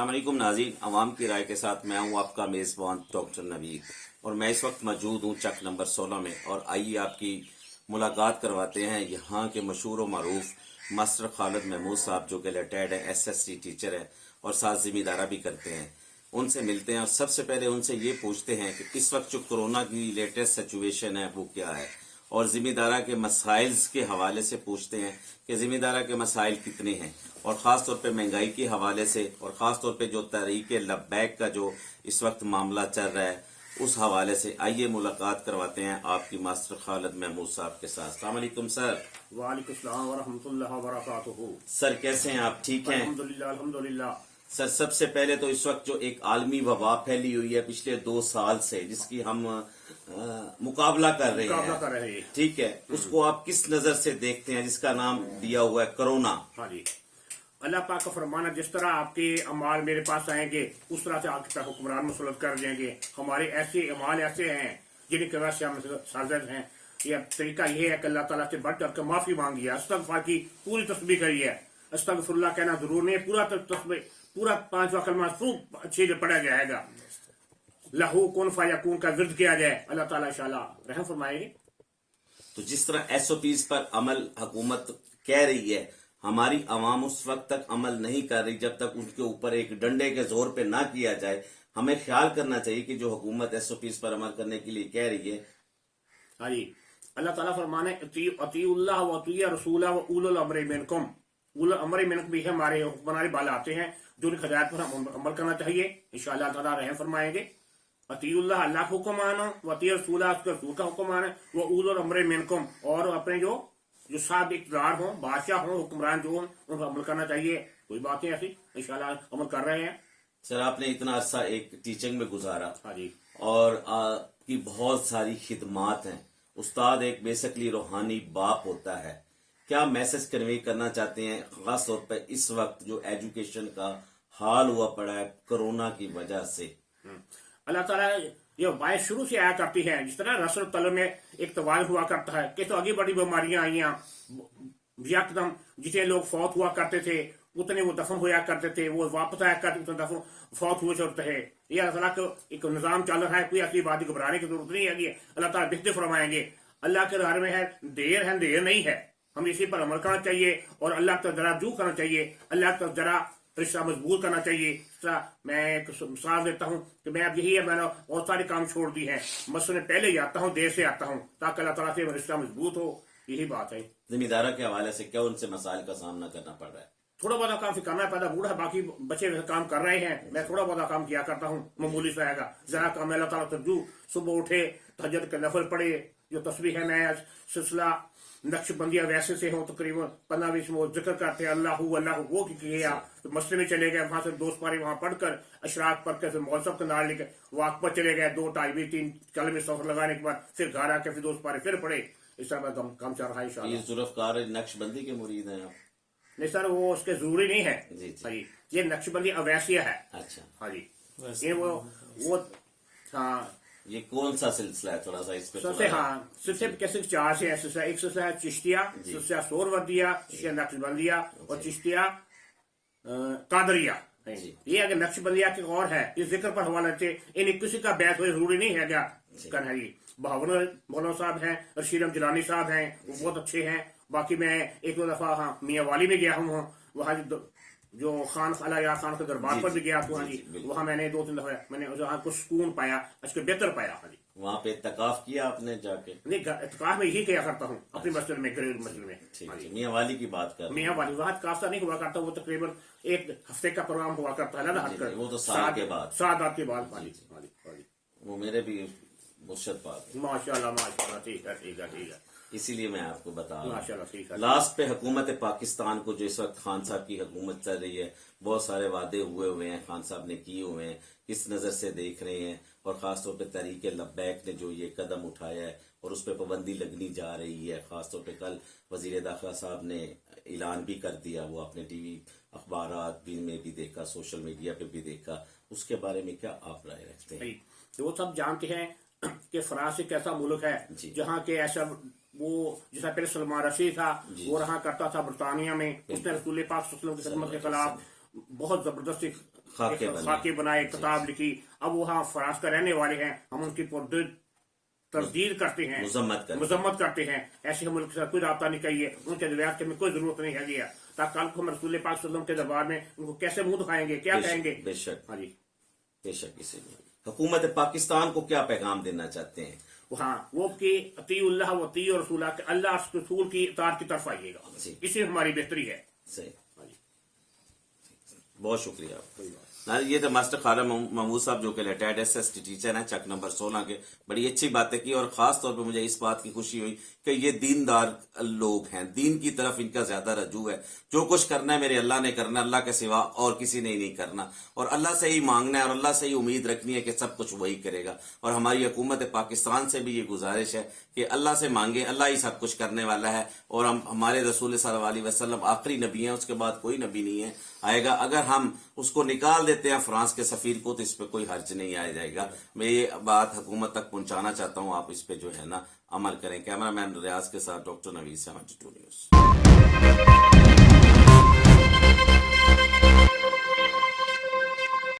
अस्सलाम वालेकुम नाज़रीन, अवाम की राय के साथ मैं हूं आपका मेज़बान डॉक्टर नवीद और मैं इस वक्त मौजूद हूं चक नंबर 16 में। और आइए आपकी मुलाकात करवाते हैं यहाँ के मशहूर व मरूफ मास्टर खालिद महमूद साहब, जो कि रिटायर्ड है, SST टीचर है और साथ ज़िम्मेदारा भी करते हैं। उनसे मिलते हैं और सबसे पहले उनसे ये पूछते हैं कि इस वक्त जो कोरोना की लेटेस्ट सिचुएशन है वो क्या है, और ज़िम्मेदारा के मसाइल्स के हवाले से पूछते हैं कि ज़िम्मेदारा के मसाइल कितने हैं, और ख़ास तौर पे महंगाई के हवाले से, और ख़ास तौर पे जो तहरीक लब्बैक का जो इस वक्त मामला चल रहा है उस हवाले से। आइए मुलाकात करवाते हैं आपकी मास्टर खालिद महमूद साहब के साथ। अस्सलाम वालेकुम सर। वालेकुम सलाम व रहमतुल्लाहि व बरकातुहू। सर कैसे हैं आप? ठीक हैं? अल्हम्दुलिल्लाह अल्हम्दुलिल्लाह। सर सबसे पहले तो इस वक्त जो एक आलमी वबा फैली हुई है पिछले 2 साल से, जिसकी हम मुकाबला कर रहे हैं, ठीक है, उसको आप किस नजर से देखते हैं, जिसका नाम दिया हुआ है कोरोना? हाँ जी, अल्लाह पाक का फरमान है, जिस तरह आपके अमाल मेरे पास आएंगे उस तरह से आपके पास हुक्मरान मुसल्लत कर देंगे। हमारे ऐसे अमाल ऐसे हैं जिनकी वजह से हम साजिद हैं। ये तरीका ये है कि अल्लाह ताला से बढ़ चढ़ कर माफी मांगी है, अस्तगफार की पूरी तस्बीह करी है। अस्तगफिरुल्लाह कहना जरूर नहीं, पूरा 5 वक्त कलमा खूब अच्छे से पढ़ा जाएगा। लहू कुन फयकून का विर्द किया जाए, अल्लाह ताला इंशाअल्लाह रहम फरमाएंगे। तो जिस तरह SOPs पर अमल हुकूमत कह रही है, हमारी आवाम उस वक्त तक अमल नहीं कर रही जब तक उनके ऊपर एक डंडे के जोर पे ना किया जाए। हमें ख्याल करना चाहिए कि जो हुकूमत SOPs पर अमल करने के लिए कह रही है। हाँ जी, अल्लाह ताला फरमाने अतीउल्लाह व अतीय रसूला व उलुल अम्रि मिनकुम। उलुल अम्रि मिनकुम भी हमारे हुक्मरान बाल आते हैं जो उनकी हिदायत पर हम अमल करना चाहिए, इंशाअल्लाह ताला रहम फरमाएंगे। अतीउल्लाह अल्लाह का हुक्म मानो, व अतीय रसूला उसके रसूल का हुक्म माने, व उलुल अम्रि मिनकुम और अपने जो साहब इक़्तिदार हों, बादशाह हों, हुक्मरान जो हों, उन पर अमल करना चाहिए। कोई बात नहीं ऐसी, इंशाअल्लाह अमल कर रहे हैं। सर आपने इतना अरसा एक टीचिंग में गुजारा, हाँ जी, और आपकी बहुत सारी खिदमात हैं। उस्ताद एक बेसिकली रूहानी बाप होता है। क्या मैसेज कन्वे करना चाहते हैं, खास तौर पर इस वक्त जो एजुकेशन का हाल हुआ पड़ा है कोरोना की वजह से? अल्लाह ताला ये बात शुरू से आया करती है। जिस तरह रसूल तलब में एक तवाल हुआ करता है कि तो आगे बड़ी बीमारियां आईयां, यकदम जितने लोग फौत हुआ करते थे उतने वो दफन होया करते थे, वो वापस आया करते उतने दफन फौत हुए होते हैं। ये अल्लाह ताला का एक निज़ाम चल रहा है, कोई ऐसी बात घबराने की जरूरत नहीं है। अल्लाह ताला बेहतर फरमाएंगे। अल्लाह के बारे में है देर नहीं है, हम इसी पर अमल करना चाहिए और अल्लाह का जरा जू करना चाहिए, अल्लाह का जरा रिश्ता मजबूत करना चाहिए। मैं एक मिसाल देता हूँ कि मैं अब यही है, मैंने बहुत सारे काम छोड़ दी हैं, मसले पहले ही आता हूँ, देर से आता हूँ, ताकि अल्लाह ताला से रिश्ता मजबूत हो। यही बात है। जिम्मेदारा के हवाले से क्या उनसे मसाइल का सामना करना पड़ रहा है? थोड़ा बहुत काम करना पैदा बूढ़ा है, बाकी बच्चे काम कर रहे हैं, मैं थोड़ा बहुत काम किया करता हूँ, मामूली सा है जरा काम। अल्लाह ताला तरजू सुबह उठे, तहज्जुद के नफल पढ़े, जो तस्बीह है, मैं सिलसिला नक्शबंदिया वैसे से हो तकरीबन 15-20 में जिक्र करते हैं अल्लाह वो किया, तो मसले में चले गए, वहां से 2 पारे वहां पढ़कर अशराक पढ़कर फिर मौलसब के नाल लेकर वाक पर चले गए, 2 2.5 3 कलमे सफर लगाने के बाद फिर घर आके फिर 2 पारे फिर पढ़े। इस तरह काम चल रहा है इंशाअल्लाह। ये जुल्फकार नक्शबंदी के मुरीद हैं आप? नहीं सर, वो उसके जरूरी नहीं है जी। ये नक्शबंदी अवैसिया है। अच्छा, हाँ जी, ये वो हाँ। ये कौन सा सिलसिला है, थोड़ा सा इस पे? सबसे हाँ, सिलसिले कैसे 4 से सिलसिला। एक सिलसिला है चिश्तिया, सिलसिला सोरवर्दिया, चिश्तिया नक्शबंदिया और चिश्तिया कादरिया। ये अगर नक्शबंदिया के और है, इस जिक्र पर हवाला से इन्हें किसी का बैत हो जरूरी नहीं है क्या करना। जी बहावर मौलाना साहब हैं, रशीद अहमद जिलानी साहब हैं, वो बहुत अच्छे हैं। बाकी मैं 1-2 दफा हाँ मियाँ वाली में गया हूँ, वहाँ जो खान खाला या खान के दरबार पर भी गया तो हाँ जी, वहाँ मैंने 2-3 दफा मैंने वहाँ कुछ सुकून पाया, अच्छे बेहतर पाया। हाँ जी, वहाँ पे इत्तकाफ किया आपने जाके? नहीं, इत्तकाफ में यही किया करता हूँ अपनी मस्जिद में, घरेलू मस्जिद में। ठीक, मियाँ वाली की बात कर? मियाँ वाली वहाँ काफसा नहीं हुआ करता, वो तकरीबन 1 हफ्ते का प्रोग्राम हुआ करता है ना, वो तो साल के बाद, 7 रात के बाद। वो मेरे भी मुर्शद पाक। माशाल्लाह, ठीक है। इसीलिए मैं आपको बता रहा हूँ। हूँ लास्ट पे हुकूमत पाकिस्तान को जो इस वक्त खान साहब की हुकूमत चल रही है, बहुत सारे वादे हुए हैं, खान साहब ने किए हुए हैं, किस नज़र से देख रहे हैं, और ख़ास तौर पे तहरीक लब्बैक ने जो ये कदम उठाया है और उस पर पाबंदी लगनी जा रही है। ख़ास तौर पे कल वज़ीर दाखिला साहब ने ऐलान भी कर दिया, वो आपने TV अखबारात में भी देखा, सोशल मीडिया पे भी देखा, उसके बारे में क्या आप राय रखते हैं? तो वो सब जानते हैं कि फ्रांस एक ऐसा मुल्क है जहाँ के ऐसा वो जैसा पहले सलमान रशीद था, वो रहा करता था बरतानिया में, उसने रसूल पाक सल्लल्लाहु अलैहि वसल्लम के खिलाफ बहुत जबरदस्ती खाके एक बनाए। खाके बनाए, किताब लिखी। अब वहाँ फ्रांस का रहने वाले हैं, हम उनकी पुरदिल तस्दीर करते हैं, मजम्मत करते हैं। ऐसे हम उनके साथ कोई राब्ता नहीं चाहिए, उनके रिवायत की हमें कोई जरूरत नहीं है गया, ताकि कल को हम रसूल पाक सल्लल्लाहु अलैहि वसल्लम के दरबार में उनको कैसे मुंह दिखाएंगे, क्या कहेंगे। बेशक हाँ जी, बेशक। इसीलिए हुकूमत पाकिस्तान को क्या पैगाम देना चाहते हैं? हाँ वो कि अतीउल्लाह व अतीउ रसूला, अल्लाह और रसूल की इताअत की तरफ आइएगा, जी। इसमें हमारी बेहतरी है। सही, हाँ जी, बहुत शुक्रिया। ना ये तो मास्टर खारा महमूद साहब जो कि रिटायर्ड एसएसटी टीचर हैं चक नंबर 16 के, बड़ी अच्छी बातें की और खास तौर पे मुझे इस बात की खुशी हुई कि ये दीनदार लोग हैं, दीन की तरफ इनका ज्यादा रजू है। जो कुछ करना है मेरे अल्लाह ने करना, अल्लाह के सिवा और किसी ने नहीं करना, और अल्लाह से ही मांगना है और अल्लाह से ही उम्मीद रखनी है कि सब कुछ वही करेगा। और हमारी हुकूमत पाकिस्तान से भी ये गुजारिश है कि अल्लाह से मांगे, अल्लाह ही सब कुछ करने वाला है। और हम हमारे रसूल सल्लल्लाहु अलैहि वसल्लम आखिरी नबी हैं, उसके बाद कोई नबी नहीं है आएगा। अगर हम उसको निकाल देते हैं फ्रांस के सफीर को, तो इस पे कोई हर्ज नहीं आ जाएगा। मैं ये बात हुकूमत तक पहुंचाना चाहता हूं, आप इस पे जो है ना अमल करें। कैमरामैन रियाज के साथ डॉक्टर नवीद 72 न्यूज़।